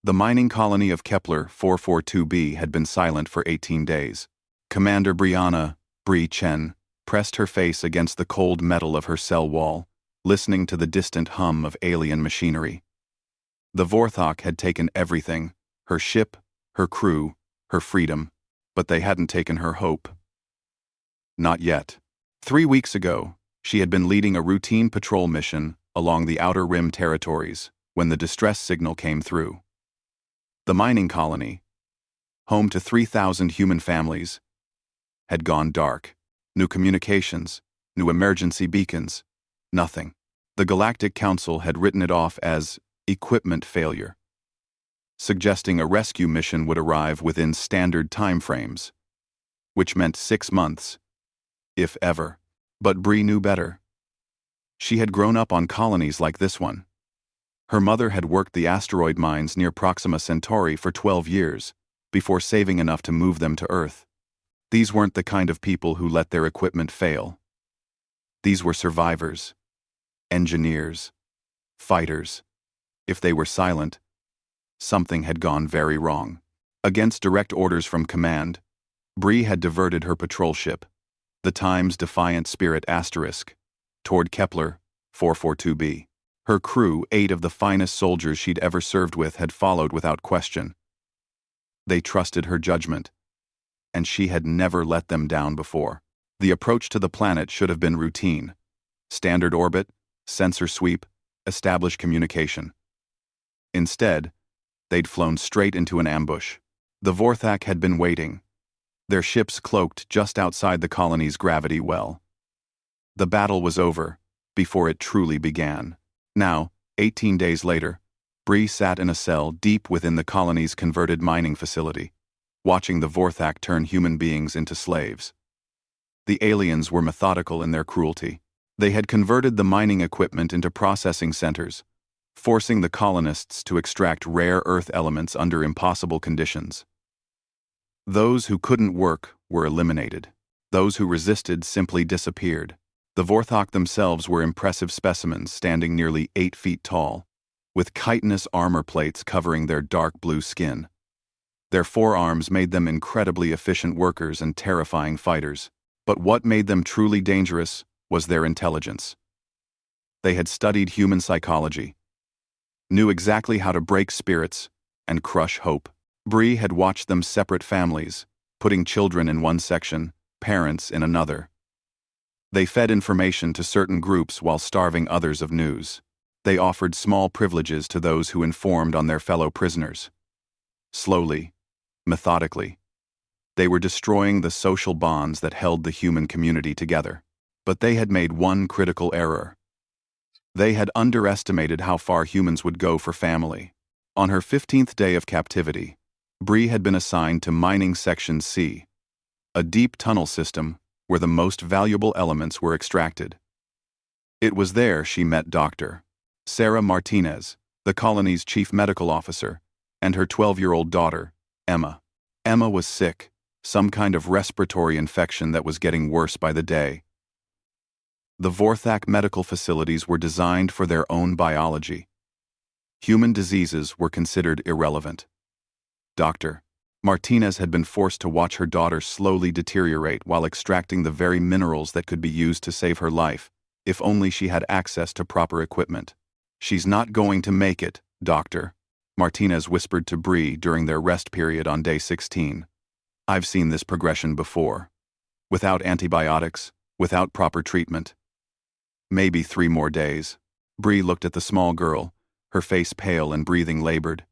The mining colony of Kepler 442b had been silent for 18 days. Commander Brianna, Bree Chen, pressed her face against the cold metal of her cell wall, listening to the distant hum of alien machinery. The Vorthok had taken everything, her ship, her crew, her freedom, but they hadn't taken her hope. Not yet. 3 weeks ago, she had been leading a routine patrol mission along the Outer Rim territories when the distress signal came through. The mining colony, home to 3,000 human families, had gone dark. New communications, new emergency beacons, nothing. The Galactic Council had written it off as equipment failure, suggesting a rescue mission would arrive within standard timeframes, which meant 6 months, if ever. But Bree knew better. She had grown up on colonies like this one. Her mother had worked the asteroid mines near Proxima Centauri for 12 years, before saving enough to move them to Earth. These weren't the kind of people who let their equipment fail. These were survivors, engineers, fighters. If they were silent, something had gone very wrong. Against direct orders from command, Bree had diverted her patrol ship, the Times Defiant Spirit Asterisk, toward Kepler 442b. Her crew, 8 of the finest soldiers she'd ever served with, had followed without question. They trusted her judgment, and she had never let them down before. The approach to the planet should have been routine. Standard orbit, sensor sweep, establish communication. Instead, they'd flown straight into an ambush. The Vorthak had been waiting, their ships cloaked just outside the colony's gravity well. The battle was over, before it truly began. Now, 18 days later, Bree sat in a cell deep within the colony's converted mining facility, watching the Vorthak turn human beings into slaves. The aliens were methodical in their cruelty. They had converted the mining equipment into processing centers, forcing the colonists to extract rare earth elements under impossible conditions. Those who couldn't work were eliminated. Those who resisted simply disappeared. The Vorthok themselves were impressive specimens standing nearly 8 feet tall, with chitinous armor plates covering their dark blue skin. Their forearms made them incredibly efficient workers and terrifying fighters. But what made them truly dangerous was their intelligence. They had studied human psychology, knew exactly how to break spirits and crush hope. Bree had watched them separate families, putting children in one section, parents in another. They fed information to certain groups while starving others of news. They offered small privileges to those who informed on their fellow prisoners. Slowly, methodically, they were destroying the social bonds that held the human community together. But they had made one critical error. They had underestimated how far humans would go for family. On her 15th day of captivity, Bree had been assigned to Mining Section C, a deep tunnel system where the most valuable elements were extracted. It was there she met Dr. Sarah Martinez, the colony's chief medical officer, and her 12-year-old daughter, Emma. Emma was sick, some kind of respiratory infection that was getting worse by the day. The Vorthak medical facilities were designed for their own biology. Human diseases were considered irrelevant. Dr. Martinez had been forced to watch her daughter slowly deteriorate while extracting the very minerals that could be used to save her life, if only she had access to proper equipment. "She's not going to make it, Doctor," Martinez whispered to Bree during their rest period on day 16. "I've seen this progression before. Without antibiotics, without proper treatment. Maybe 3 more days." Bree looked at the small girl, her face pale and breathing labored.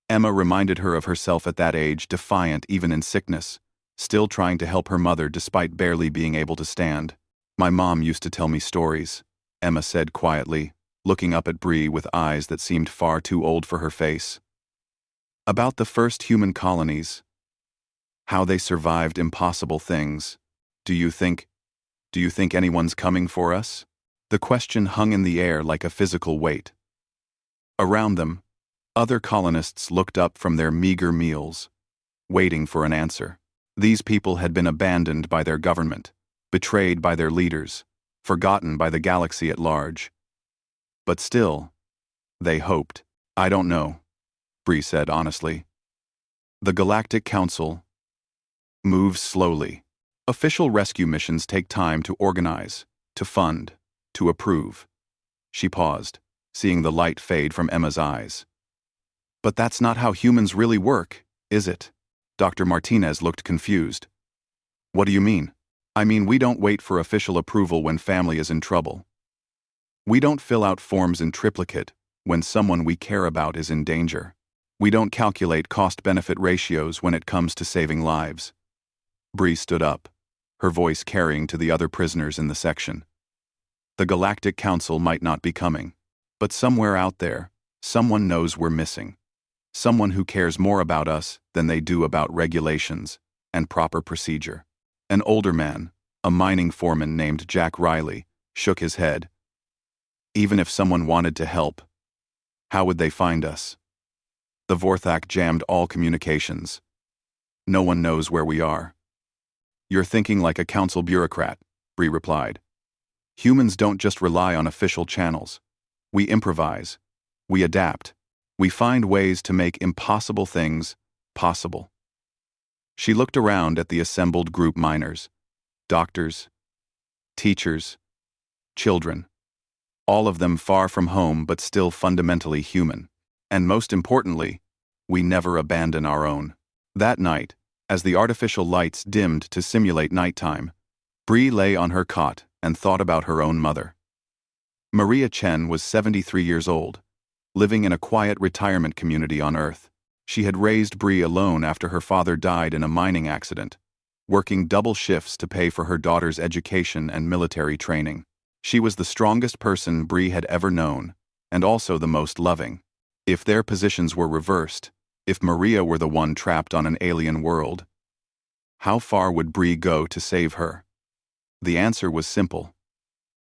Emma reminded her of herself at that age, defiant even in sickness, still trying to help her mother despite barely being able to stand. "My mom used to tell me stories," Emma said quietly, looking up at Bree with eyes that seemed far too old for her face. "About the first human colonies. How they survived impossible things. Do you think anyone's coming for us?" The question hung in the air like a physical weight. Around them, other colonists looked up from their meager meals, waiting for an answer. These people had been abandoned by their government, betrayed by their leaders, forgotten by the galaxy at large. But still, they hoped. "I don't know," Bree said honestly. The Galactic Council moves slowly. Official rescue missions take time to organize, to fund, to approve. She paused, seeing the light fade from Emma's eyes. But that's not how humans really work, is it? Dr. Martinez looked confused. What do you mean? I mean, we don't wait for official approval when family is in trouble. We don't fill out forms in triplicate when someone we care about is in danger. We don't calculate cost-benefit ratios when it comes to saving lives. Bree stood up, her voice carrying to the other prisoners in the section. The Galactic Council might not be coming, but somewhere out there, someone knows we're missing. Someone who cares more about us than they do about regulations and proper procedure. An older man, a mining foreman named Jack Riley, shook his head. Even if someone wanted to help, how would they find us? The Vorthak jammed all communications. No one knows where we are. You're thinking like a council bureaucrat, Bree replied. Humans don't just rely on official channels. We improvise. We adapt. We find ways to make impossible things possible. She looked around at the assembled group miners, doctors, teachers, children, all of them far from home but still fundamentally human. And most importantly, we never abandon our own. That night, as the artificial lights dimmed to simulate nighttime, Bree lay on her cot and thought about her own mother. Maria Chen was 73 years old, living in a quiet retirement community on Earth. She had raised Bree alone after her father died in a mining accident, working double shifts to pay for her daughter's education and military training. She was the strongest person Bree had ever known, and also the most loving. If their positions were reversed, if Maria were the one trapped on an alien world, how far would Bree go to save her? The answer was simple.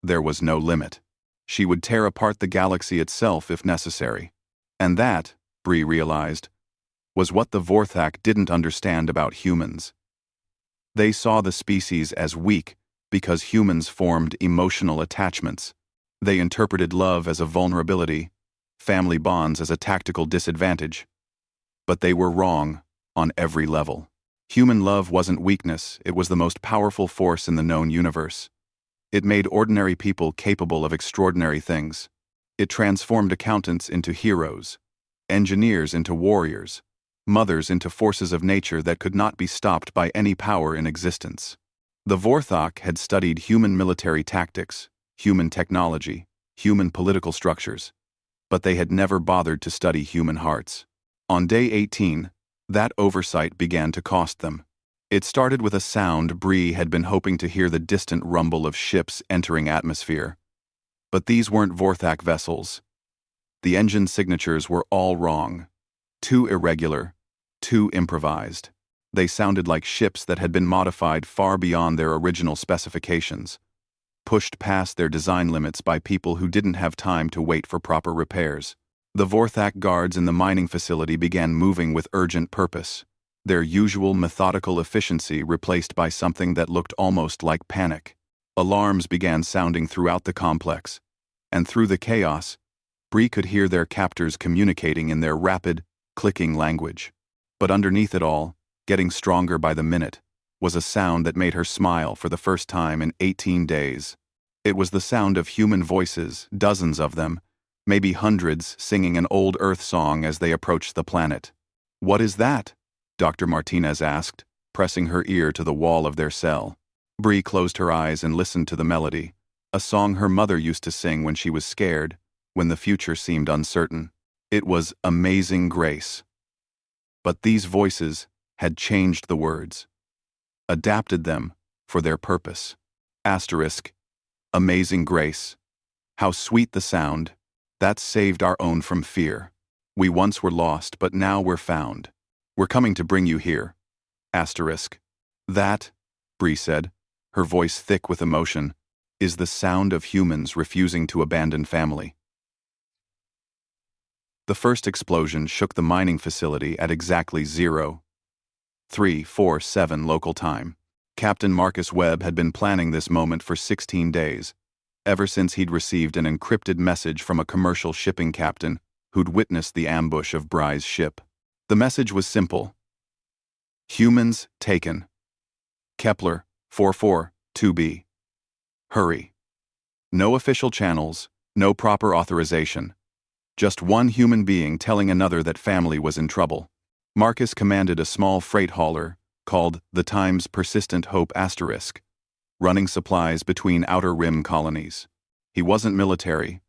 There was no limit. She would tear apart the galaxy itself if necessary. And that, Bree realized, was what the Vorthak didn't understand about humans. They saw the species as weak because humans formed emotional attachments. They interpreted love as a vulnerability, family bonds as a tactical disadvantage. But they were wrong on every level. Human love wasn't weakness, it was the most powerful force in the known universe. It made ordinary people capable of extraordinary things. It transformed accountants into heroes, engineers into warriors, mothers into forces of nature that could not be stopped by any power in existence. The Vorthak had studied human military tactics, human technology, human political structures, but they had never bothered to study human hearts. On day 18, that oversight began to cost them. It started with a sound Bree had been hoping to hear, the distant rumble of ships entering atmosphere. But these weren't Vorthak vessels. The engine signatures were all wrong. Too irregular, too improvised. They sounded like ships that had been modified far beyond their original specifications, pushed past their design limits by people who didn't have time to wait for proper repairs. The Vorthak guards in the mining facility began moving with urgent purpose, their usual methodical efficiency replaced by something that looked almost like panic. Alarms began sounding throughout the complex, and through the chaos, Bree could hear their captors communicating in their rapid, clicking language. But underneath it all, getting stronger by the minute, was a sound that made her smile for the first time in 18 days. It was the sound of human voices, dozens of them, maybe hundreds, singing an old Earth song as they approached the planet. "What is that?" Dr. Martinez asked, pressing her ear to the wall of their cell. Bree closed her eyes and listened to the melody, a song her mother used to sing when she was scared, when the future seemed uncertain. It was Amazing Grace. But these voices had changed the words, adapted them for their purpose. Asterisk, Amazing Grace. How sweet the sound. That saved our own from fear. We once were lost, but now we're found. We're coming to bring you here. Asterisk. That, Bree said, her voice thick with emotion, is the sound of humans refusing to abandon family. The first explosion shook the mining facility at exactly 0347 local time. Captain Marcus Webb had been planning this moment for 16 days, ever since he'd received an encrypted message from a commercial shipping captain who'd witnessed the ambush of Bry's ship. The message was simple. Humans taken. Kepler 442b. Hurry. No official channels, no proper authorization. Just one human being telling another that family was in trouble. Marcus commanded a small freight hauler, called the Times Persistent Hope *, running supplies between Outer Rim colonies. He wasn't military,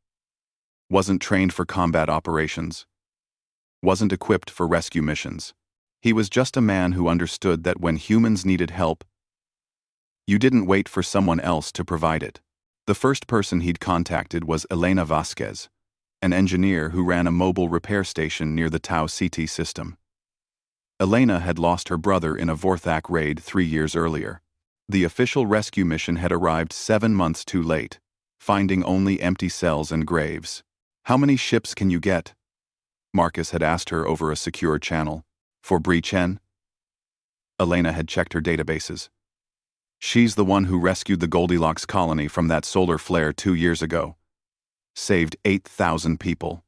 wasn't trained for combat operations, wasn't equipped for rescue missions. He was just a man who understood that when humans needed help, you didn't wait for someone else to provide it. The first person he'd contacted was Elena Vasquez, an engineer who ran a mobile repair station near the Tau Ceti system. Elena had lost her brother in a Vorthak raid 3 years earlier. The official rescue mission had arrived 7 months too late, finding only empty cells and graves. "How many ships can you get?" Marcus had asked her over a secure channel. "For Bri Chen?" Elena had checked her databases. "She's the one who rescued the Goldilocks colony from that solar flare 2 years ago. Saved 8,000 people."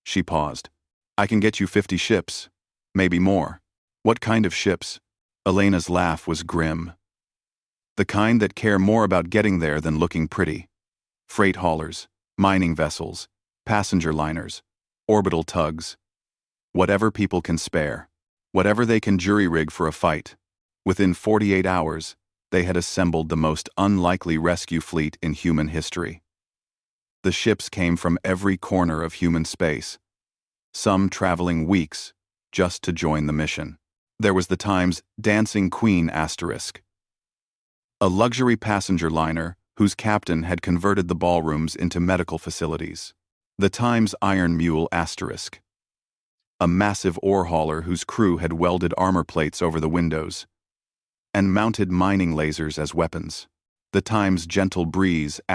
She paused. "I can get you 50 ships. Maybe more." "What kind of ships?" Elena's laugh was grim. "The kind that care more about getting there than looking pretty. Freight haulers, mining vessels, passenger liners, orbital tugs. Whatever people can spare. Whatever they can jury-rig for a fight." Within 48 hours, they had assembled the most unlikely rescue fleet in human history. The ships came from every corner of human space, some traveling weeks just to join the mission. There was the Times Dancing Queen *, a luxury passenger liner whose captain had converted the ballrooms into medical facilities. The Times Iron Mule *, a massive ore hauler whose crew had welded armor plates over the windows and mounted mining lasers as weapons. The Times Gentle Breeze *,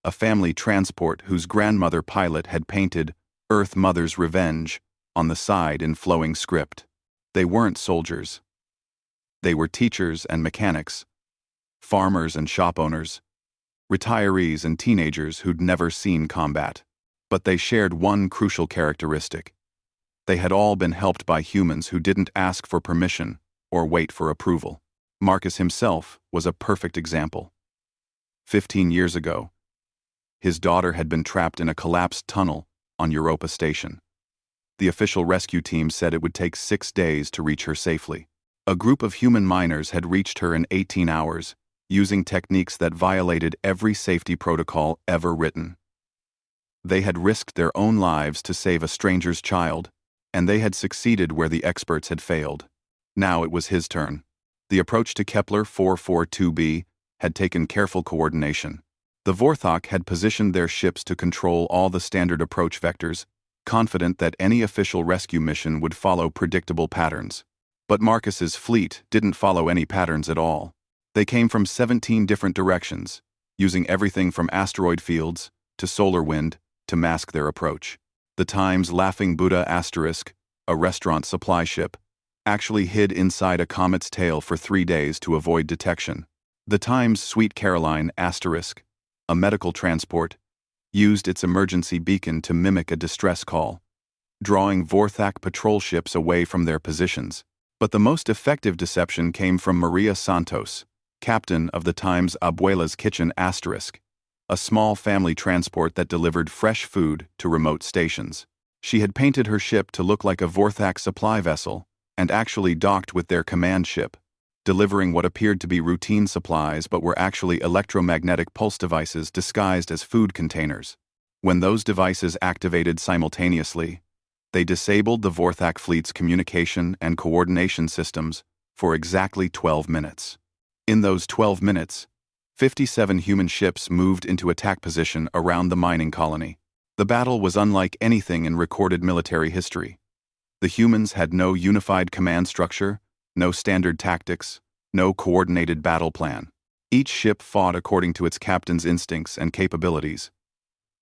a family transport whose grandmother pilot had painted "Earth Mother's Revenge" on the side in flowing script. They weren't soldiers. They were teachers and mechanics, farmers and shop owners, retirees and teenagers who'd never seen combat. But they shared one crucial characteristic. They had all been helped by humans who didn't ask for permission or wait for approval. Marcus himself was a perfect example. 15 years ago, his daughter had been trapped in a collapsed tunnel on Europa Station. The official rescue team said it would take 6 days to reach her safely. A group of human miners had reached her in 18 hours, using techniques that violated every safety protocol ever written. They had risked their own lives to save a stranger's child, and they had succeeded where the experts had failed. Now it was his turn. The approach to Kepler 442b had taken careful coordination. The Vorthak had positioned their ships to control all the standard approach vectors, confident that any official rescue mission would follow predictable patterns. But Marcus's fleet didn't follow any patterns at all. They came from 17 different directions, using everything from asteroid fields to solar wind to mask their approach. The Times Laughing Buddha *, a restaurant supply ship, actually hid inside a comet's tail for 3 days to avoid detection. The Times Sweet Caroline *, a medical transport, used its emergency beacon to mimic a distress call, drawing Vorthak patrol ships away from their positions. But the most effective deception came from Maria Santos, captain of the Times Abuela's Kitchen *, a small family transport that delivered fresh food to remote stations. She had painted her ship to look like a Vorthak supply vessel and actually docked with their command ship, delivering what appeared to be routine supplies but were actually electromagnetic pulse devices disguised as food containers. When those devices activated simultaneously, they disabled the Vorthak fleet's communication and coordination systems for exactly 12 minutes. In those 12 minutes, 57 human ships moved into attack position around the mining colony. The battle was unlike anything in recorded military history. The humans had no unified command structure, no standard tactics, no coordinated battle plan. Each ship fought according to its captain's instincts and capabilities.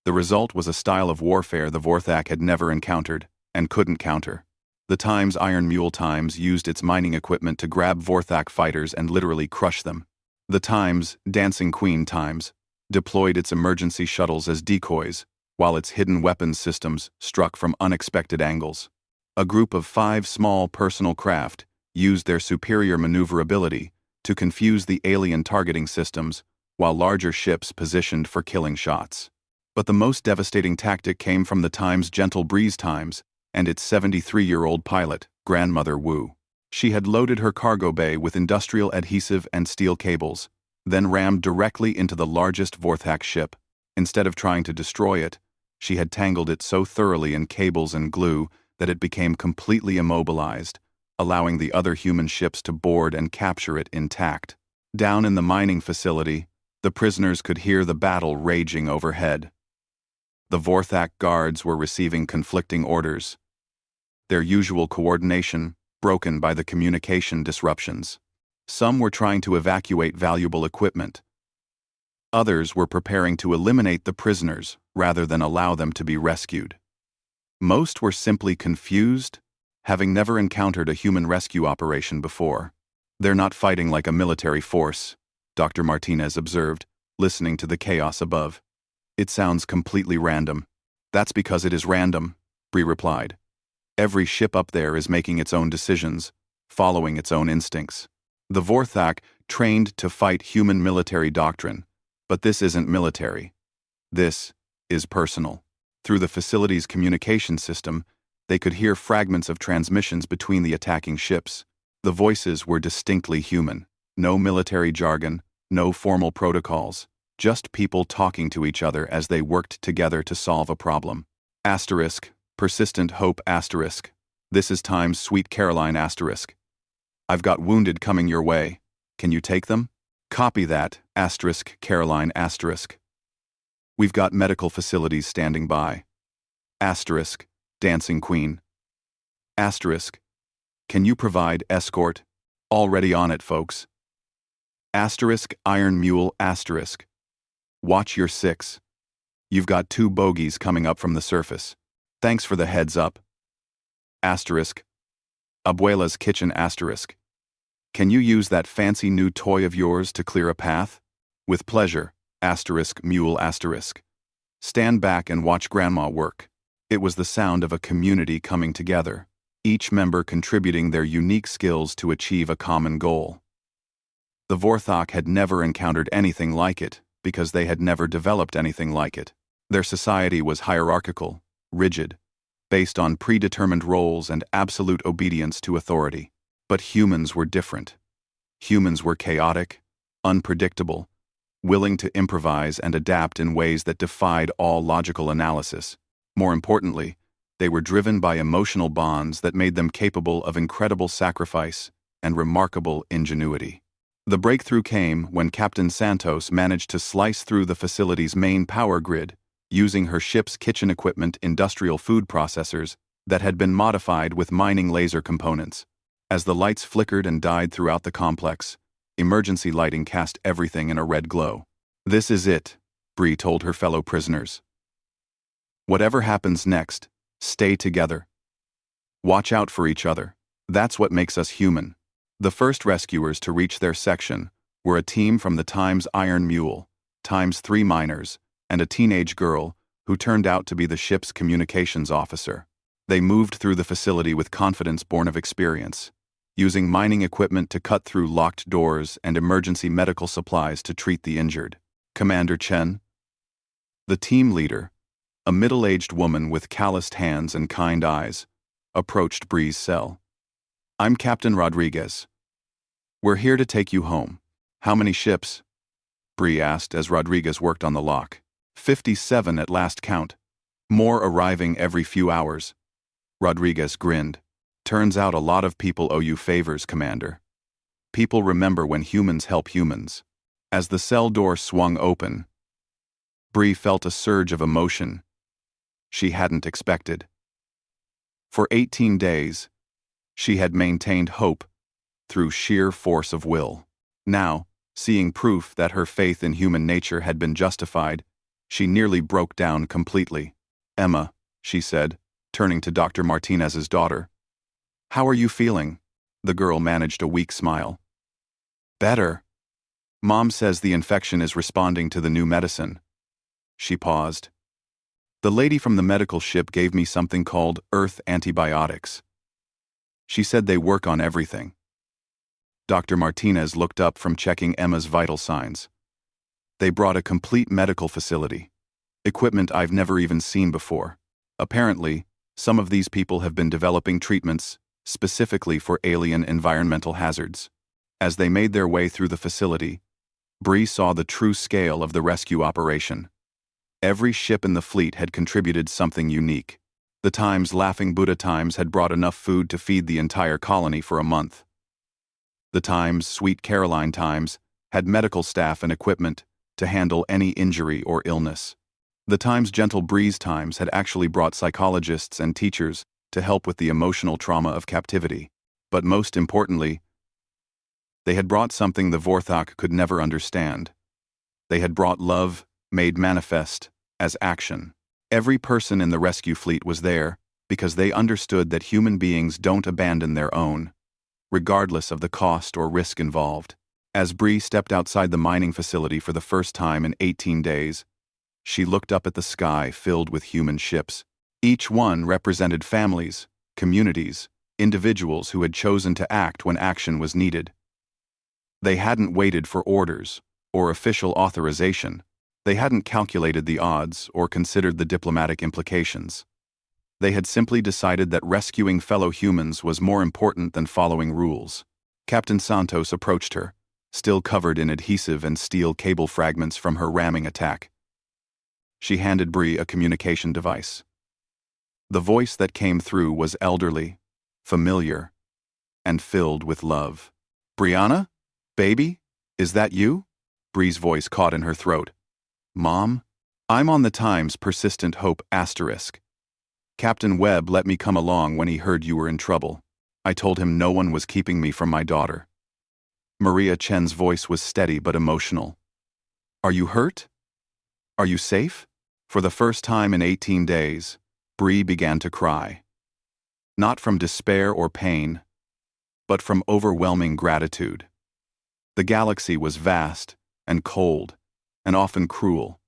The result was a style of warfare the Vorthak had never encountered and couldn't counter. The Times Iron Mule Times used its mining equipment to grab Vorthak fighters and literally crush them. The Times Dancing Queen Times deployed its emergency shuttles as decoys, while its hidden weapons systems struck from unexpected angles. A group of 5 small personal craft used their superior maneuverability to confuse the alien targeting systems, while larger ships positioned for killing shots. But the most devastating tactic came from the Time's gentle breeze Times and its 73-year-old pilot, Grandmother Wu. She had loaded her cargo bay with industrial adhesive and steel cables, then rammed directly into the largest Vorthak ship. Instead of trying to destroy it, she had tangled it so thoroughly in cables and glue that it became completely immobilized, allowing the other human ships to board and capture it intact. Down in the mining facility, the prisoners could hear the battle raging overhead. The Vorthak guards were receiving conflicting orders, their usual coordination broken by the communication disruptions. Some were trying to evacuate valuable equipment. Others were preparing to eliminate the prisoners rather than allow them to be rescued. Most were simply confused, having never encountered a human rescue operation before. "They're not fighting like a military force," Dr. Martinez observed, listening to the chaos above. "It sounds completely random." "That's because it is random," Bree replied. "Every ship up there is making its own decisions, following its own instincts. The Vorthak trained to fight human military doctrine, but this isn't military. This is personal." Through the facility's communication system, they could hear fragments of transmissions between the attacking ships. The voices were distinctly human. No military jargon, no formal protocols, just people talking to each other as they worked together to solve a problem. Asterisk, persistent hope asterisk. This is Time's Sweet Caroline asterisk. "I've got wounded coming your way. Can you take them?" "Copy that, asterisk Caroline asterisk. We've got medical facilities standing by." Asterisk, Dancing Queen. Asterisk, can you provide escort? Already on it, folks. Asterisk, Iron Mule asterisk. Watch your 6. You've got 2 bogies coming up from the surface. Thanks for the heads up. Asterisk, Abuela's Kitchen asterisk. Can you use that fancy new toy of yours to clear a path? With pleasure, asterisk Mule asterisk. Stand back and watch Grandma work. It was the sound of a community coming together, each member contributing their unique skills to achieve a common goal. The Vorthak had never encountered anything like it because they had never developed anything like it. Their society was hierarchical, rigid, based on predetermined roles and absolute obedience to authority. But humans were different. Humans were chaotic, unpredictable, willing to improvise and adapt in ways that defied all logical analysis. More importantly, they were driven by emotional bonds that made them capable of incredible sacrifice and remarkable ingenuity. The breakthrough came when Captain Santos managed to slice through the facility's main power grid, using her ship's kitchen equipment industrial food processors that had been modified with mining laser components. As the lights flickered and died throughout the complex, emergency lighting cast everything in a red glow. "This is it," Bree told her fellow prisoners. "Whatever happens next, stay together. Watch out for each other. That's what makes us human." The first rescuers to reach their section were a team from the Time's Iron Mule, Time's 3 miners, and a teenage girl who turned out to be the ship's communications officer. They moved through the facility with confidence born of experience, using mining equipment to cut through locked doors and emergency medical supplies to treat the injured. Commander Chen, the team leader, a middle-aged woman with calloused hands and kind eyes, approached Bree's cell. "I'm Captain Rodriguez. We're here to take you home." "How many ships?" Bree asked as Rodriguez worked on the lock. 57 at last count. More arriving every few hours." Rodriguez grinned. "Turns out a lot of people owe you favors, Commander. People remember when humans help humans." As the cell door swung open, Bree felt a surge of emotion she hadn't expected. For 18 days, she had maintained hope through sheer force of will. Now, seeing proof that her faith in human nature had been justified, she nearly broke down completely. "Emma," she said, turning to Dr. Martinez's daughter. "How are you feeling?" The girl managed a weak smile. "Better. Mom says the infection is responding to the new medicine." She paused. The lady from the medical ship gave me something called Earth antibiotics. She said they work on everything. Dr. Martinez looked up from checking Emma's vital signs. They brought a complete medical facility. Equipment I've never even seen before. Apparently, some of these people have been developing treatments specifically for alien environmental hazards. As they made their way through the facility, Bree saw the true scale of the rescue operation. Every ship in the fleet had contributed something unique. The Times Laughing Buddha Times had brought enough food to feed the entire colony for a month. The Times Sweet Caroline Times had medical staff and equipment to handle any injury or illness. The Times Gentle Breeze Times had actually brought psychologists and teachers to help with the emotional trauma of captivity. But most importantly, they had brought something the Vorthok could never understand. They had brought love, made manifest as action. Every person in the rescue fleet was there because they understood that human beings don't abandon their own, regardless of the cost or risk involved. As Bree stepped outside the mining facility for the first time in 18 days, she looked up at the sky filled with human ships. Each one represented families, communities, individuals who had chosen to act when action was needed. They hadn't waited for orders or official authorization. They hadn't calculated the odds or considered the diplomatic implications. They had simply decided that rescuing fellow humans was more important than following rules. Captain Santos approached her, still covered in adhesive and steel cable fragments from her ramming attack. She handed Bree a communication device. The voice that came through was elderly, familiar, and filled with love. "Brianna? Baby? Is that you?" Bree's voice caught in her throat. "Mom? I'm on the Times Persistent Hope *. Captain Webb let me come along when he heard you were in trouble. I told him no one was keeping me from my daughter." Maria Chen's voice was steady but emotional. "Are you hurt? Are you safe?" For the first time in 18 days, Bree began to cry. Not from despair or pain, but from overwhelming gratitude. The galaxy was vast and cold and often cruel,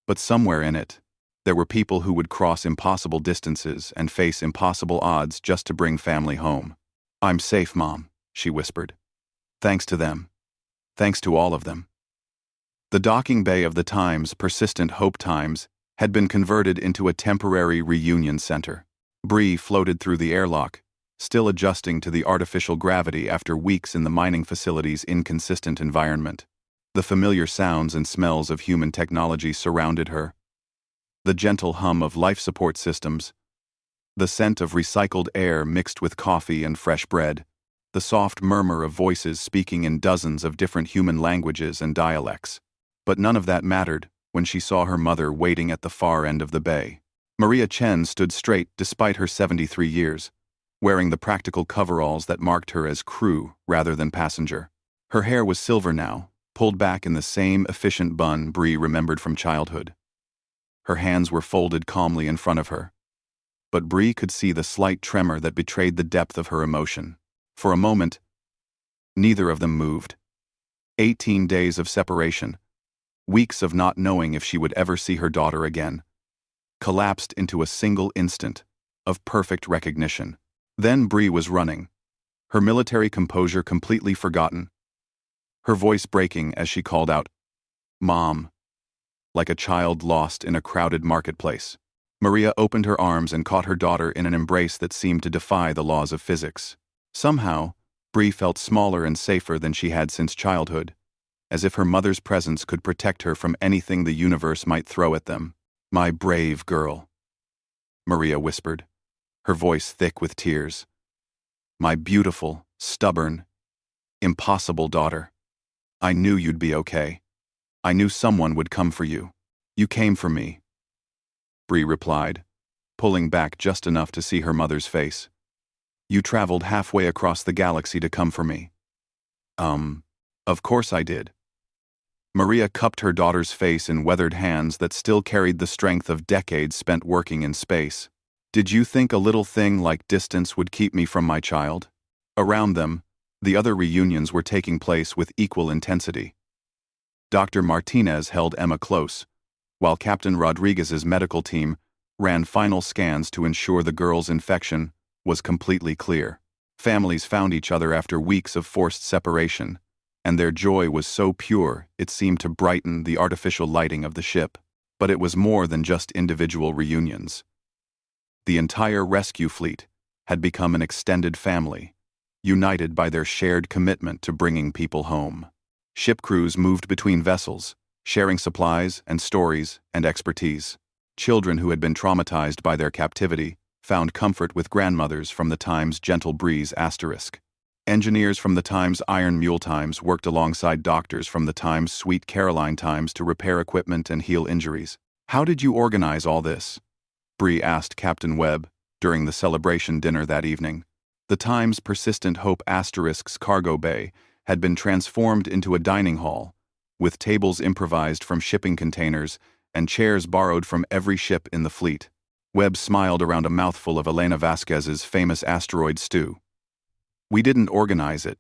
but somewhere in it, there were people who would cross impossible distances and face impossible odds just to bring family home. "I'm safe, Mom," she whispered. "Thanks to them. Thanks to all of them." The docking bay of the Times Persistent Hope Times had been converted into a temporary reunion center. Bree floated through the airlock, still adjusting to the artificial gravity after weeks in the mining facility's inconsistent environment. The familiar sounds and smells of human technology surrounded her. The gentle hum of life support systems, the scent of recycled air mixed with coffee and fresh bread, the soft murmur of voices speaking in dozens of different human languages and dialects. But none of that mattered when she saw her mother waiting at the far end of the bay. Maria Chen stood straight despite her 73 years, wearing the practical coveralls that marked her as crew rather than passenger. Her hair was silver now, pulled back in the same efficient bun Bree remembered from childhood. Her hands were folded calmly in front of her. But Bree could see the slight tremor that betrayed the depth of her emotion. For a moment, neither of them moved. 18 days of separation, weeks of not knowing if she would ever see her daughter again, collapsed into a single instant of perfect recognition. Then Bree was running, her military composure completely forgotten, her voice breaking as she called out, "Mom," like a child lost in a crowded marketplace. Maria opened her arms and caught her daughter in an embrace that seemed to defy the laws of physics. Somehow, Bree felt smaller and safer than she had since childhood, as if her mother's presence could protect her from anything the universe might throw at them. "My brave girl," Maria whispered, her voice thick with tears. "My beautiful, stubborn, impossible daughter. I knew you'd be okay. I knew someone would come for you. You came for me," Bree replied, pulling back just enough to see her mother's face. "You traveled halfway across the galaxy to come for me." Of course I did." Maria cupped her daughter's face in weathered hands that still carried the strength of decades spent working in space. "Did you think a little thing like distance would keep me from my child?" Around them, the other reunions were taking place with equal intensity. Dr. Martinez held Emma close, while Captain Rodriguez's medical team ran final scans to ensure the girl's infection was completely clear. Families found each other after weeks of forced separation, and their joy was so pure it seemed to brighten the artificial lighting of the ship. But it was more than just individual reunions. The entire rescue fleet had become an extended family, united by their shared commitment to bringing people home. Ship crews moved between vessels, sharing supplies and stories and expertise. Children who had been traumatized by their captivity found comfort with grandmothers from the Time's Gentle Breeze asterisk. Engineers from the Time's Iron Mule Times worked alongside doctors from the Time's Sweet Caroline Times to repair equipment and heal injuries. "How did you organize all this?" Bree asked Captain Webb during the celebration dinner that evening. The Time's Persistent Hope asterisk's cargo bay had been transformed into a dining hall, with tables improvised from shipping containers and chairs borrowed from every ship in the fleet. Webb smiled around a mouthful of Elena Vasquez's famous asteroid stew. "We didn't organize it.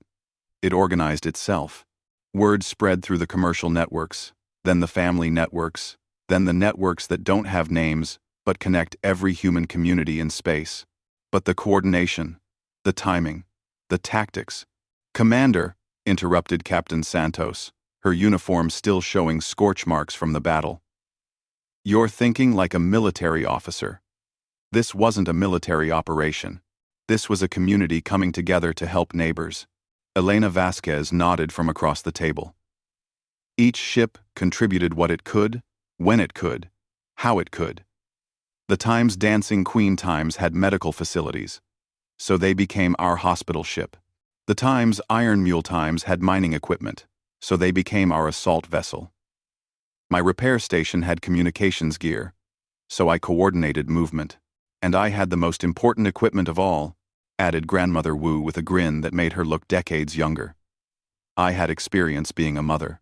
It organized itself. Word spread through the commercial networks, then the family networks, then the networks that don't have names but connect every human community in space. But the coordination, the timing, the tactics." "Commander," interrupted Captain Santos, her uniform still showing scorch marks from the battle. "You're thinking like a military officer. This wasn't a military operation. This was a community coming together to help neighbors." Elena Vasquez nodded from across the table. "Each ship contributed what it could, when it could, how it could. The Time's Dancing Queen Times had medical facilities, so they became our hospital ship. The Time's Iron Mule Times had mining equipment, so they became our assault vessel. My repair station had communications gear, so I coordinated movement. And I had the most important equipment of all," added Grandmother Wu with a grin that made her look decades younger. "I had experience being a mother.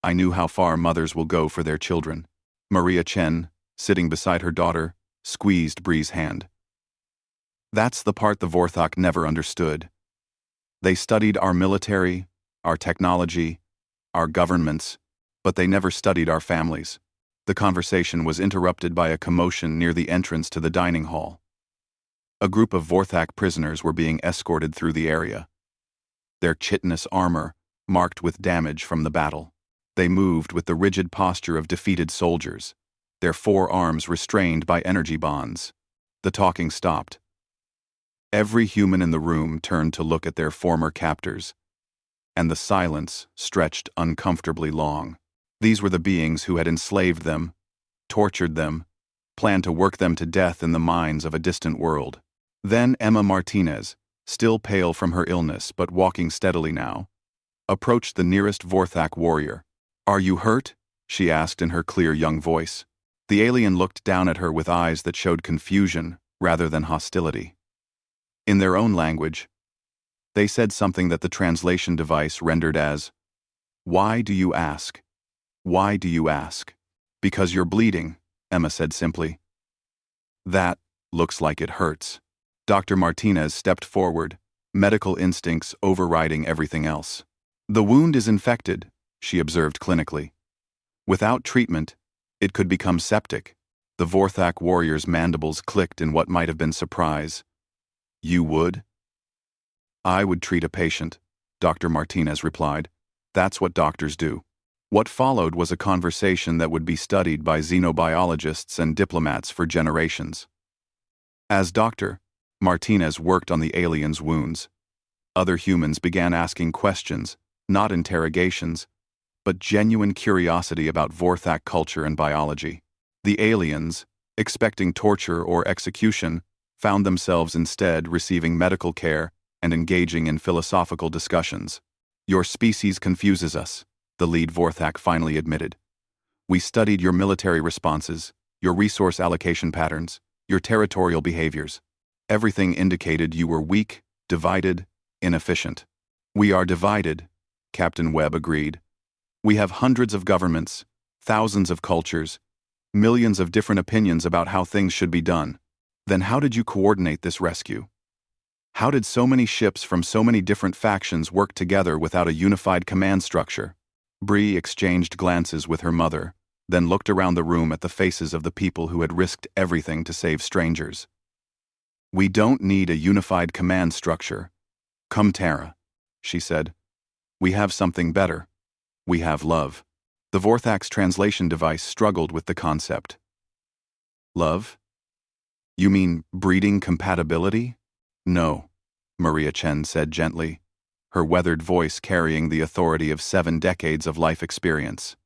I knew how far mothers will go for their children." Maria Chen, sitting beside her daughter, squeezed Bree's hand. "That's the part the Vorthok never understood. They studied our military, our technology, our governments, but they never studied our families." The conversation was interrupted by a commotion near the entrance to the dining hall. A group of Vorthak prisoners were being escorted through the area, their chitinous armor marked with damage from the battle. They moved with the rigid posture of defeated soldiers, their forearms restrained by energy bonds. The talking stopped. Every human in the room turned to look at their former captors, and the silence stretched uncomfortably long. These were the beings who had enslaved them, tortured them, planned to work them to death in the mines of a distant world. Then Emma Martinez, still pale from her illness but walking steadily now, approached the nearest Vorthak warrior. "Are you hurt?" she asked in her clear young voice. The alien looked down at her with eyes that showed confusion rather than hostility. In their own language, they said something that the translation device rendered as, "Why do you ask? Why do you ask?" "Because you're bleeding," Emma said simply. "That looks like it hurts." Dr. Martinez stepped forward, medical instincts overriding everything else. "The wound is infected," she observed clinically. "Without treatment, it could become septic." The Vorthak warrior's mandibles clicked in what might have been surprise. "You would?" "I would treat a patient," Dr. Martinez replied. "That's what doctors do." What followed was a conversation that would be studied by xenobiologists and diplomats for generations. As Dr. Martinez worked on the alien's wounds, other humans began asking questions, not interrogations, but genuine curiosity about Vorthak culture and biology. The aliens, expecting torture or execution, found themselves instead receiving medical care and engaging in philosophical discussions. "Your species confuses us," the lead Vorthak finally admitted. "We studied your military responses, your resource allocation patterns, your territorial behaviors. Everything indicated you were weak, divided, inefficient." "We are divided," Captain Webb agreed. "We have hundreds of governments, thousands of cultures, millions of different opinions about how things should be done. Then how did you coordinate this rescue? How did so many ships from so many different factions work together without a unified command structure?" Bree exchanged glances with her mother, then looked around the room at the faces of the people who had risked everything to save strangers. "We don't need a unified command structure. Come, Tara," she said. "We have something better. We have love." The Vorthak's translation device struggled with the concept. "Love? You mean breeding compatibility?" "No," Maria Chen said gently, her weathered voice carrying the authority of 7 decades of life experience.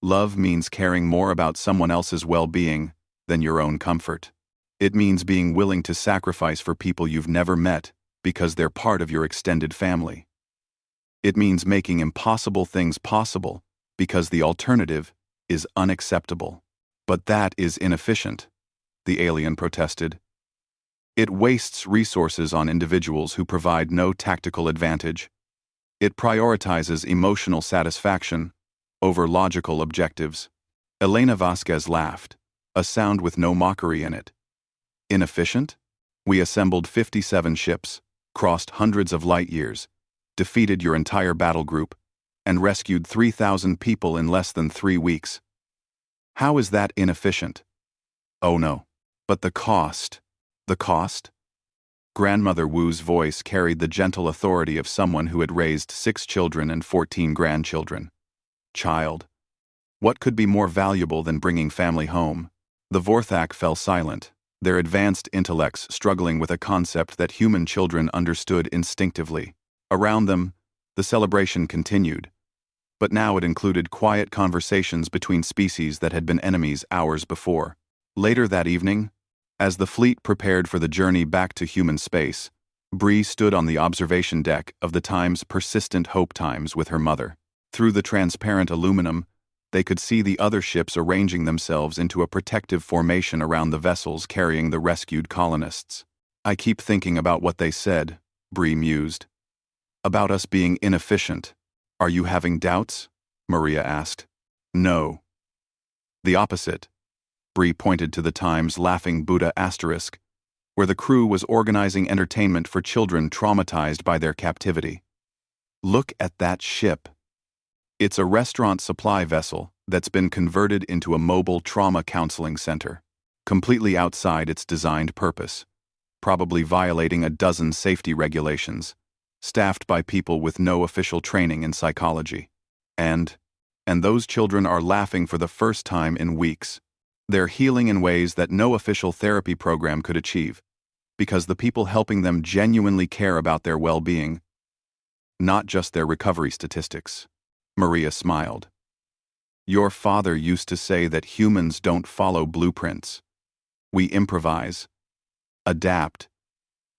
"Love means caring more about someone else's well-being than your own comfort. It means being willing to sacrifice for people you've never met because they're part of your extended family. It means making impossible things possible because the alternative is unacceptable." "But that is inefficient," the alien protested. "It wastes resources on individuals who provide no tactical advantage. It prioritizes emotional satisfaction over logical objectives." Elena Vasquez laughed, a sound with no mockery in it. "Inefficient? We assembled 57 ships, crossed hundreds of light years, defeated your entire battle group, and rescued 3,000 people in less than 3 weeks. How is that inefficient?" "Oh no. But the cost." "The cost?" Grandmother Wu's voice carried the gentle authority of someone who had raised 6 children and 14 grandchildren. "Child, what could be more valuable than bringing family home?" The Vorthak fell silent, their advanced intellects struggling with a concept that human children understood instinctively. Around them, the celebration continued, but now it included quiet conversations between species that had been enemies hours before. Later that evening, as the fleet prepared for the journey back to human space, Bree stood on the observation deck of the Time's persistent Hope Times with her mother. Through the transparent aluminum, they could see the other ships arranging themselves into a protective formation around the vessels carrying the rescued colonists. "I keep thinking about what they said," Bree mused. "About us being inefficient. Are you having doubts?" Maria asked. "No. The opposite." Bree pointed to the Times' Laughing Buddha asterisk, where the crew was organizing entertainment for children traumatized by their captivity. "Look at that ship. It's a restaurant supply vessel that's been converted into a mobile trauma counseling center, completely outside its designed purpose, probably violating a dozen safety regulations, staffed by people with no official training in psychology. And those children are laughing for the first time in weeks. They're healing in ways that no official therapy program could achieve, because the people helping them genuinely care about their well-being, not just their recovery statistics." Maria smiled. "Your father used to say that humans don't follow blueprints. We improvise, adapt,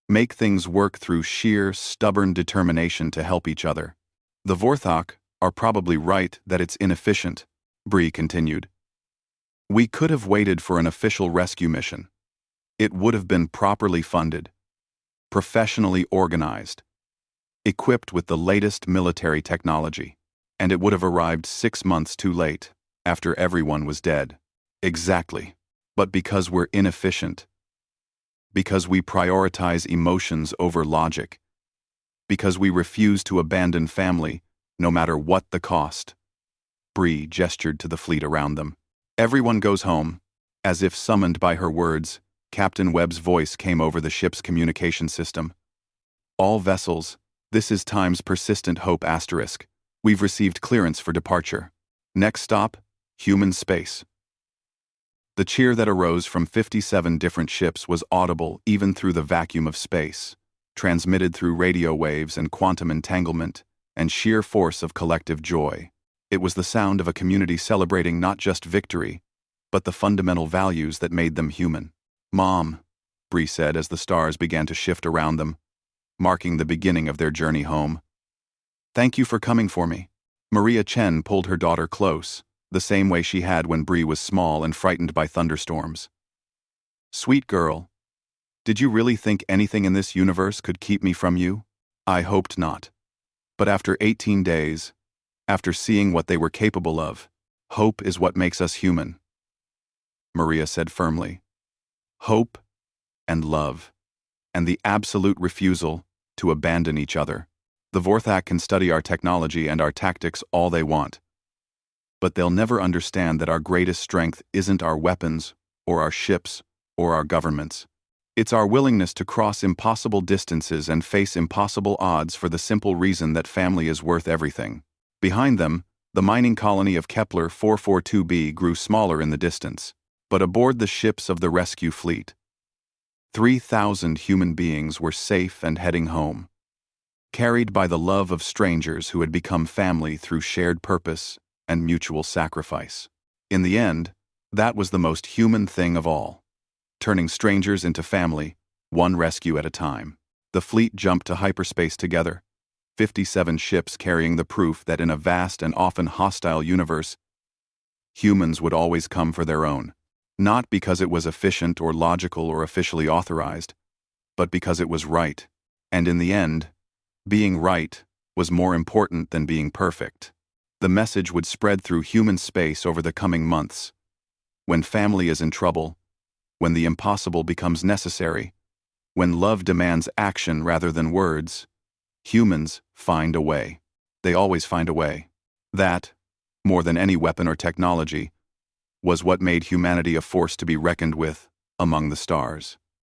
make things work through sheer, stubborn determination to help each other. The Vorthak are probably right that it's inefficient," Bree continued. "We could have waited for an official rescue mission. It would have been properly funded, professionally organized, equipped with the latest military technology, and it would have arrived 6 months too late, after everyone was dead." "Exactly. But because we're inefficient, because we prioritize emotions over logic, because we refuse to abandon family, no matter what the cost." Bree gestured to the fleet around them. "Everyone goes home." As if summoned by her words, Captain Webb's voice came over the ship's communication system. "All vessels, this is Time's Persistent Hope asterisk. We've received clearance for departure. Next stop, human space." The cheer that arose from 57 different ships was audible even through the vacuum of space, transmitted through radio waves and quantum entanglement, and sheer force of collective joy. It was the sound of a community celebrating not just victory, but the fundamental values that made them human. "Mom," Bree said as the stars began to shift around them, marking the beginning of their journey home. "Thank you for coming for me." Maria Chen pulled her daughter close, the same way she had when Bree was small and frightened by thunderstorms. "Sweet girl, did you really think anything in this universe could keep me from you? I hoped not. But after 18 days, after seeing what they were capable of, hope is what makes us human," Maria said firmly. "Hope and love, and the absolute refusal to abandon each other. The Vorthak can study our technology and our tactics all they want, But they'll never understand that our greatest strength isn't our weapons, or our ships, or our governments. It's our willingness to cross impossible distances and face impossible odds for the simple reason that family is worth everything. Behind them, the mining colony of Kepler 442b grew smaller in the distance. But aboard the ships of the rescue fleet, 3,000 human beings were safe and heading home, carried by the love of strangers who had become family through shared purpose and mutual sacrifice. In the end, that was the most human thing of all, turning strangers into family, one rescue at a time. The fleet jumped to hyperspace together, 57 ships carrying the proof that in a vast and often hostile universe, humans would always come for their own, not because it was efficient or logical or officially authorized, but because it was right. And in the end, being right was more important than being perfect. The message would spread through human space over the coming months. When family is in trouble, when the impossible becomes necessary, when love demands action rather than words, humans find a way. They always find a way. That, more than any weapon or technology, was what made humanity a force to be reckoned with among the stars.